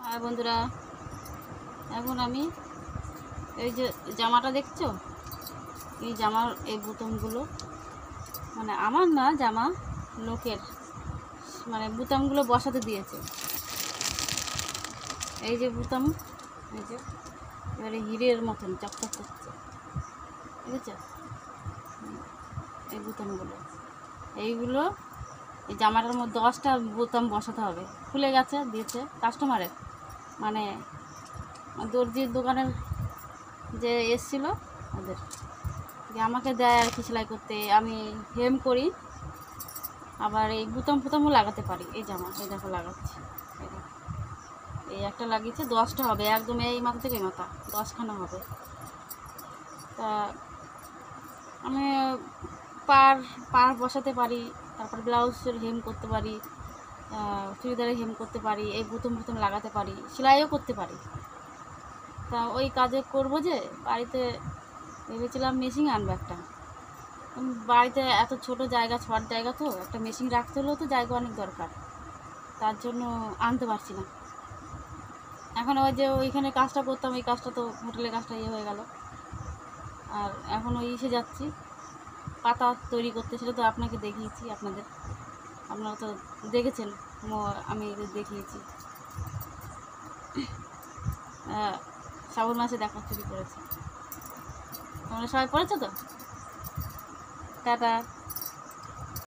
হ্যাঁ বন্ধুরা, এখন আমি এই যে জামাটা দেখছো, এই জামার এই বোতামগুলো মানে আমার না, জামা লোকের, মানে বোতামগুলো বসাতে দিয়েছে। এই যে বোতাম, এই যে এবারে হিরের মতন চকচক করছে, ঠিক আছে? এই বোতামগুলো, এইগুলো এই জামাটার মধ্যে 10টা বোতাম বসাতে হবে। খুলে গেছে, দিয়েছে কাস্টমারের, মানে দর্জির দোকানের যে এসছিল ওদের, যে আমাকে দেয় আর কি সেলাই করতে, আমি হেম করি, আবার এই বুতাম ফুতামও লাগাতে পারি। এই জামা এই দেখো লাগাচ্ছি, এই একটা লাগিয়েছে, 10টা হবে একদম, এই মাথা থেকে এই মাথা 10খানা হবে। তা আমি পার পার বসাতে পারি, তারপর ব্লাউজের হেম করতে পারি, চুড়িদারের হেম করতে পারি, এই বুতুম বুতুম লাগাতে পারি, সেলাইও করতে পারি। তা ওই কাজে করবো যে বাড়িতে ভেবেছিলাম মেশিন আনবো একটা। বাড়িতে এত ছোট জায়গা, শর্ট জায়গা, তো একটা মেশিন রাখতে হলেও তো জায়গা অনেক দরকার, তার জন্য আনতে পারছি না। এখন ওই যে ওইখানে কাজটা করতাম, এই কাজটা তো হোটেলের কাজটা ইয়ে হয়ে গেল, আর এখন ওই ইসে যাচ্ছি পাতা তৈরি করতে। সেটা তো আপনাকে দেখিয়েছি, আপনারা তো দেখেছেন, আমি দেখিয়েছি। শ্রাবণ মাসে দেখা চুরি করেছি, তোমরা সবাই পড়েছো তো। টাটা।